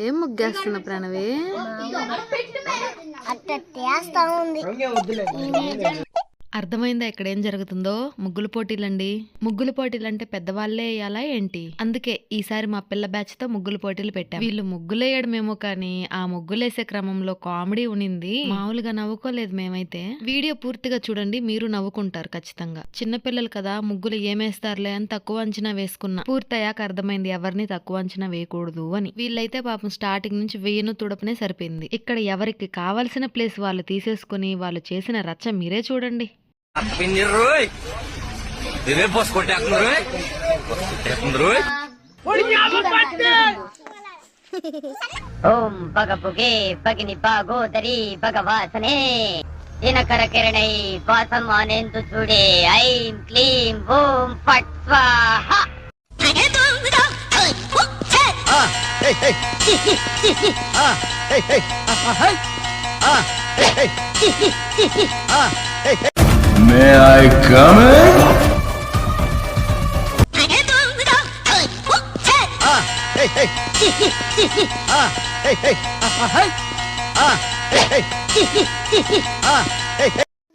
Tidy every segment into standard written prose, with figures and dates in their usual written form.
ఏం ముగ్గేస్తున్నా ప్రణవి? అర్థమైందా ఇక్కడ ఏం జరుగుతుందో? ముగ్గుల పోటీలండి. ముగ్గుల పోటీలు అంటే పెద్దవాళ్లే వేయాలా ఏంటి? అందుకే ఈసారి మా పిల్ల బ్యాచ్ తో ముగ్గుల పోటీలు పెట్టాం. వీళ్ళు ముగ్గులేయడమేమో కానీ ఆ ముగ్గులేసే క్రమంలో కామెడీ ఉనింది. మామూలుగా నవ్వుకోలేదు మేమైతే. వీడియో పూర్తిగా చూడండి, మీరు నవ్వుకుంటారు ఖచ్చితంగా. చిన్నపిల్లలు కదా, ముగ్గులు ఏమేస్తారులే అని తక్కువ అంచనా వేసుకున్నా. పూర్తయ్యాక అర్థమైంది ఎవరిని తక్కువ అంచనా వేయకూడదు అని. వీళ్ళైతే పాపం స్టార్టింగ్ నుంచి వెయ్యను తుడపనే సరిపోయింది. ఇక్కడ ఎవరికి కావాల్సిన ప్లేస్ వాళ్ళు తీసేసుకుని వాళ్ళు చేసిన రచ్చ మీరే చూడండి. ఓం భగపుగే భగిని భాగోదరి భగవాసనే దినకర కిరణై వాసం అనేందు చూడే ఐం క్లీం ఓం ఫట్ స్వాహ. May I come in?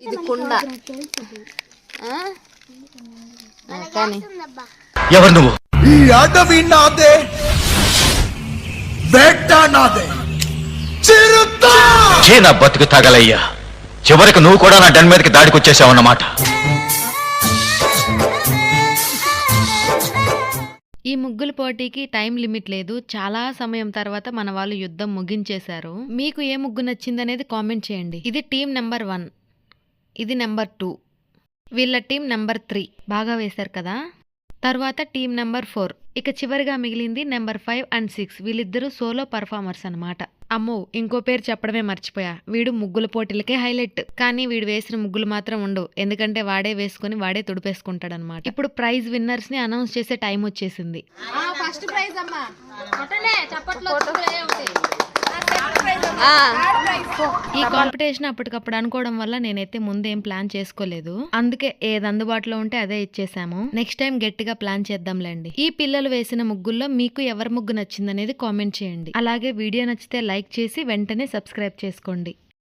ఇది కుండ కానీ ఎవరు నువ్వు? ఈ అడవి నాదే, వేట నాదే, చిరుత. నా బతుకు తగలయ్యా. చివరికి నువ్వు కూడా నా డన్ మీదకి దాడికి వచ్చేసావన్నమాట. ఈ ముగ్గుల పోటీకి టైం లిమిట్ లేదు. చాలా సమయం తర్వాత మన వాళ్ళు యుద్ధం ముగించేశారు. మీకు ఏ ముగ్గు నచ్చిందనేది కామెంట్ చేయండి. ఇది టీం నెంబర్ 1, ఇది నెంబర్ 2, వీళ్ళ టీం నెంబర్ 3. బాగా వేశారు కదా. తర్వాత టీం నెంబర్ 4, ఇక చివరిగా మిగిలింది నెంబర్ 5 and 6. వీళ్ళిద్దరూ సోలో పర్ఫార్మర్స్ అన్నమాట. అమ్మో, ఇంకో పేరు చెప్పడమే మర్చిపోయా. వీడు ముగ్గుల పోటీలకే హైలైట్. కానీ వీడు వేసిన ముగ్గులు మాత్రం ఉండవు, ఎందుకంటే వాడే వేసుకుని వాడే తుడిపేసుకుంటాడు అనమాట. ఇప్పుడు ప్రైజ్ విన్నర్స్ ని అనౌన్స్ చేసే టైం వచ్చేసింది. ఈ కాంపిటీషన్ అప్పటికప్పుడు అనుకోవడం వల్ల నేనైతే ముందేం ప్లాన్ చేసుకోలేదు. అందుకే ఏది అందుబాటులో ఉంటే అదే ఇచ్చేసాము. నెక్స్ట్ టైం గట్టిగా ప్లాన్ చేద్దాంలేండి. ఈ పిల్లలు వేసిన ముగ్గుల్లో మీకు ఎవరి ముగ్గు నచ్చిందనేది కామెంట్ చేయండి. అలాగే వీడియో నచ్చితే లైక్ చేసి వెంటనే సబ్స్క్రైబ్ చేసుకోండి.